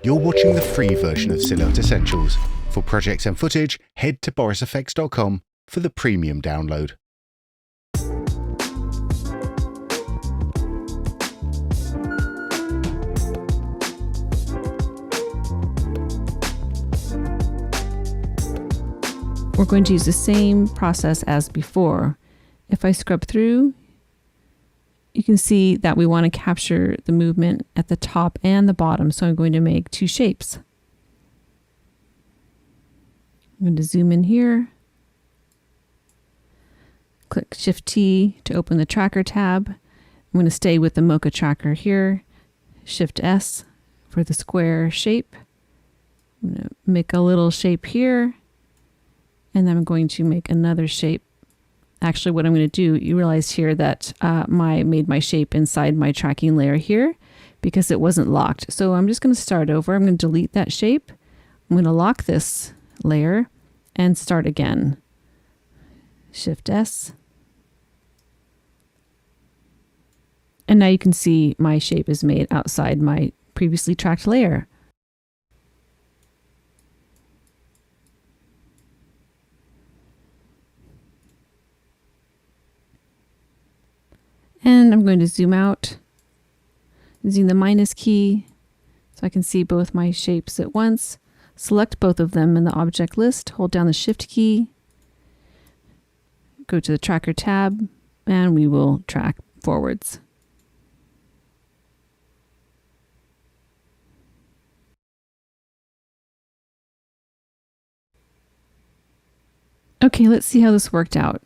You're watching the free version of Silhouette Essentials. For projects and footage, head to borisfx.com for the premium download. We're going to use the same process as before. If I scrub through, you can see that we want to capture the movement at the top and the bottom, so I'm going to make two shapes. I'm going to zoom in here, click Shift-T to open the Tracker tab. I'm going to stay with the Mocha Tracker here, Shift-S for the square shape. I'm going to make a little shape here, and then I'm going to make another shape. Actually, what I'm going to do, you realize here that made my shape inside my tracking layer here because it wasn't locked. So I'm just going to start over. I'm going to delete that shape. I'm going to lock this layer and start again. Shift-S. And now you can see my shape is made outside my previously tracked layer. And I'm going to zoom out using the minus key so I can see both my shapes at once. Select both of them in the object list, hold down the Shift key, go to the Tracker tab, and we will track forwards. Okay, let's see how this worked out.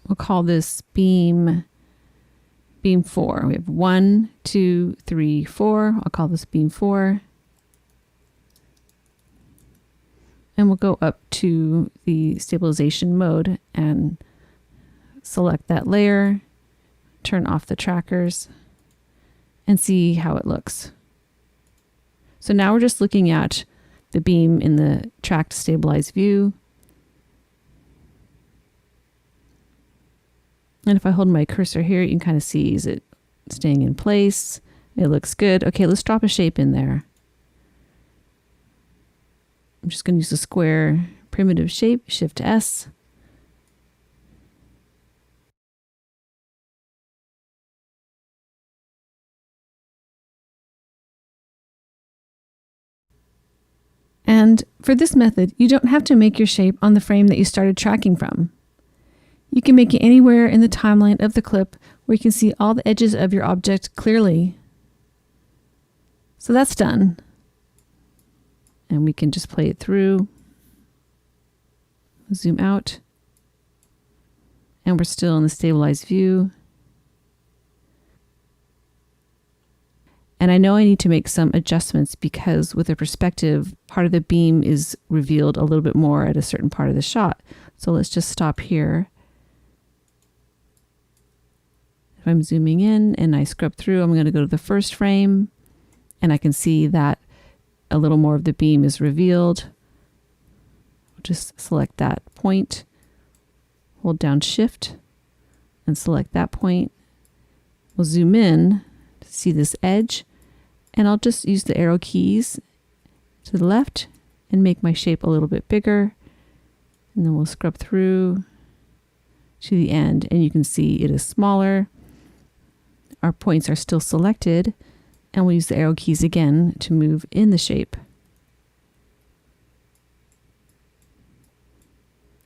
We'll call this beam 4. We have 1, 2, 3, 4. I'll call this beam 4. And we'll go up to the stabilization mode and select that layer, turn off the trackers, and see how it looks. So now we're just looking at the beam in the tracked stabilized view. And if I hold my cursor here, you can kind of see, is it staying in place? It looks good. Okay, let's drop a shape in there. I'm just going to use the square primitive shape, Shift-S. And for this method, you don't have to make your shape on the frame that you started tracking from. You can make it anywhere in the timeline of the clip where you can see all the edges of your object clearly. So that's done. And we can just play it through. Zoom out. And we're still in the stabilized view. And I know I need to make some adjustments because with the perspective, part of the beam is revealed a little bit more at a certain part of the shot. So let's just stop here. If I'm zooming in and I scrub through, I'm going to go to the first frame and I can see that a little more of the beam is revealed. I'll just select that point, hold down Shift and select that point. We'll zoom in to see this edge and I'll just use the arrow keys to the left and make my shape a little bit bigger. And then we'll scrub through to the end and you can see it is smaller. Our points are still selected, and we'll use the arrow keys again to move in the shape.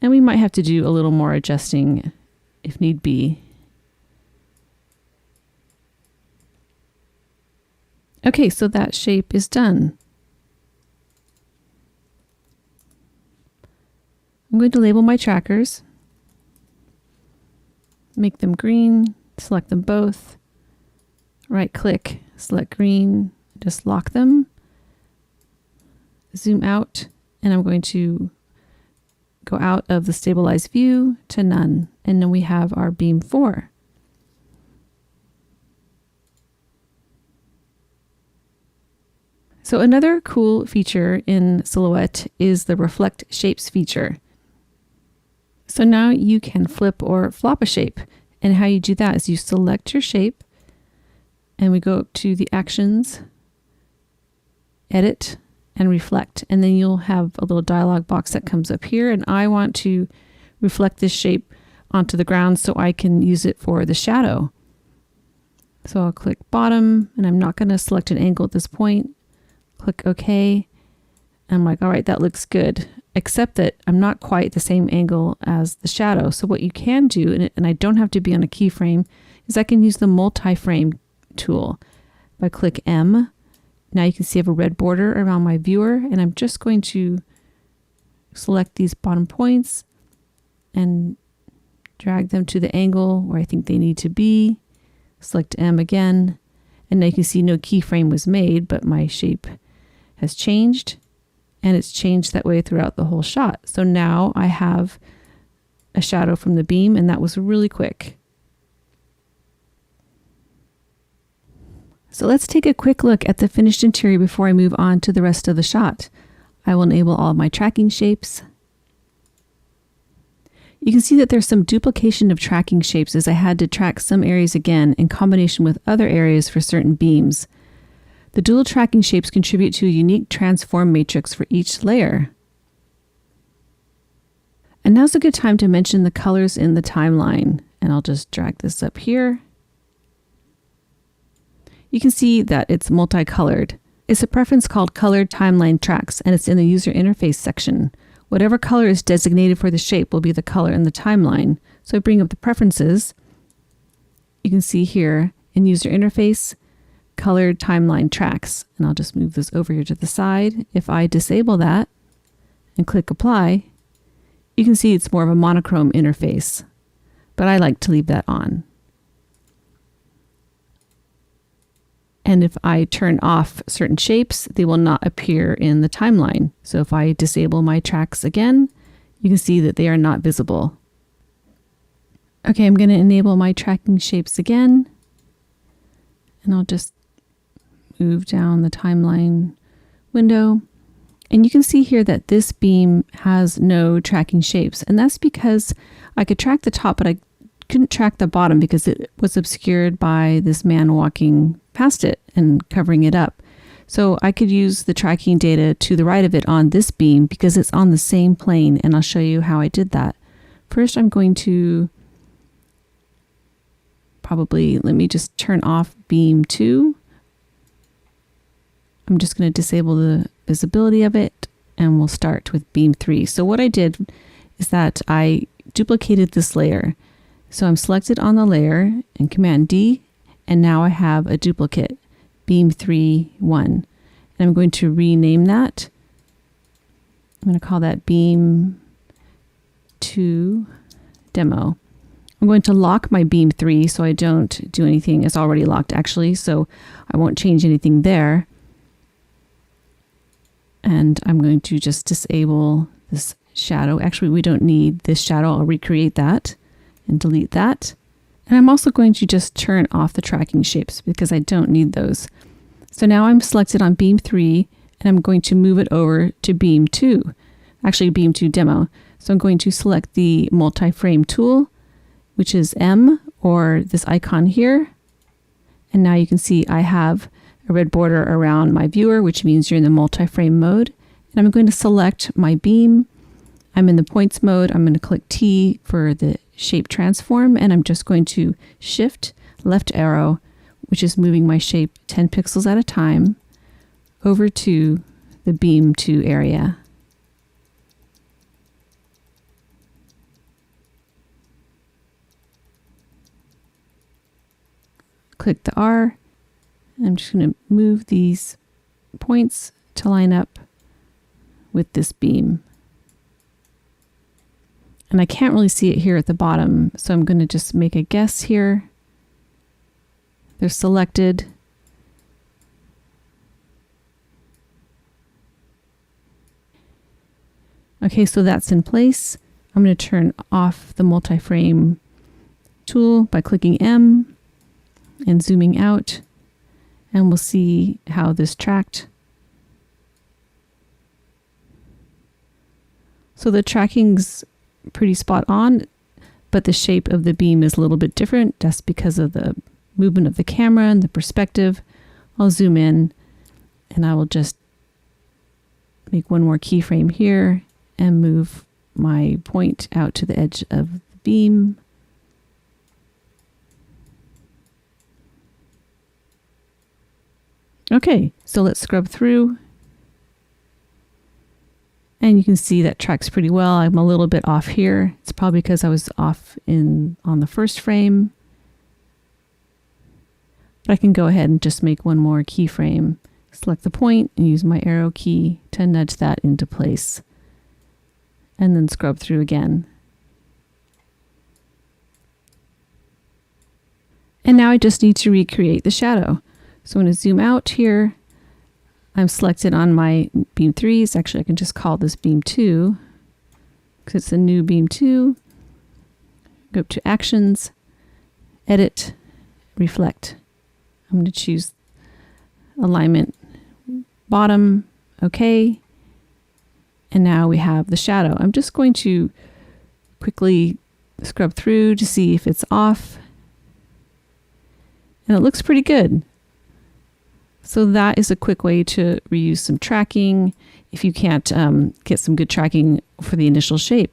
And we might have to do a little more adjusting if need be. Okay, so that shape is done. I'm going to label my trackers, make them green, select them both. Right click, select green, just lock them, zoom out, and I'm going to go out of the stabilized view to none. And then we have our beam 4. So another cool feature in Silhouette is the Reflect Shapes feature. So now you can flip or flop a shape. And how you do that is you select your shape, and we go up to the Actions, edit and reflect, and then you'll have a little dialog box that comes up here, and I want to reflect this shape onto the ground so I can use it for the shadow. So I'll click bottom, and I'm not going to select an angle at this point. Click OK. And I'm like, all right, that looks good, except that I'm not quite the same angle as the shadow. So what you can do, and I don't have to be on a keyframe, is I can use the multi-frame tool. If I click M, now you can see I have a red border around my viewer, and I'm just going to select these bottom points and drag them to the angle where I think they need to be. Select M again, and now you can see no keyframe was made, but my shape has changed, and it's changed that way throughout the whole shot. So now I have a shadow from the beam, and that was really quick. So let's take a quick look at the finished interior before I move on to the rest of the shot. I will enable all of my tracking shapes. You can see that there's some duplication of tracking shapes as I had to track some areas again in combination with other areas for certain beams. The dual tracking shapes contribute to a unique transform matrix for each layer. And now's a good time to mention the colors in the timeline, and I'll just drag this up here. You can see that it's multicolored. It's a preference called Colored Timeline Tracks, and it's in the user interface section. Whatever color is designated for the shape will be the color in the timeline. So I bring up the preferences. You can see here in user interface, Colored Timeline Tracks, and I'll just move this over here to the side. If I disable that and click apply, you can see it's more of a monochrome interface, but I like to leave that on. And if I turn off certain shapes, they will not appear in the timeline. So if I disable my tracks again, you can see that they are not visible. Okay, I'm going to enable my tracking shapes again. And I'll just move down the timeline window. And you can see here that this beam has no tracking shapes. And that's because I could track the top, but I couldn't track the bottom because it was obscured by this man walking past it and covering it up. So I could use the tracking data to the right of it on this beam because it's on the same plane, and I'll show you how I did that. First, I'm going to let me just turn off beam 2. I'm just going to disable the visibility of it, and we'll start with beam 3. So what I did is that I duplicated this layer. So I'm selected on the layer and Command D, and now I have a duplicate, beam 3, 1. And I'm going to rename that. I'm going to call that beam 2 demo. I'm going to lock my beam 3 so I don't do anything. It's already locked actually, so I won't change anything there. And I'm going to just disable this shadow. Actually, we don't need this shadow. I'll recreate that and delete that. And I'm also going to just turn off the tracking shapes because I don't need those. So now I'm selected on beam 3, and I'm going to move it over to beam 2, actually beam 2 demo. So I'm going to select the multi-frame tool, which is M, or this icon here. And now you can see I have a red border around my viewer, which means you're in the multi-frame mode. And I'm going to select my beam. I'm in the points mode. I'm going to click T for the shape transform, and I'm just going to shift left arrow, which is moving my shape 10 pixels at a time over to the beam 2 area. Click the R. I'm just going to move these points to line up with this beam. And I can't really see it here at the bottom, so I'm going to just make a guess here. They're selected. Okay, so that's in place. I'm going to turn off the multi-frame tool by clicking M and zooming out, and we'll see how this tracked. So the tracking's pretty spot on, but the shape of the beam is a little bit different. That's because of the movement of the camera and the perspective. I'll zoom in, and I will just make one more keyframe here and move my point out to the edge of the beam. Okay, so let's scrub through. And you can see that tracks pretty well. I'm a little bit off here. It's probably because I was off on the first frame. But I can go ahead and just make one more keyframe. Select the point and use my arrow key to nudge that into place. And then scrub through again. And now I just need to recreate the shadow. So I'm going to zoom out here. I'm selected on my beam 3s. Actually, I can just call this beam 2 because it's a new beam 2. Go up to Actions, Edit, Reflect. I'm going to choose Alignment Bottom, OK. And now we have the shadow. I'm just going to quickly scrub through to see if it's off. And it looks pretty good. So that is a quick way to reuse some tracking if you can't get some good tracking for the initial shape.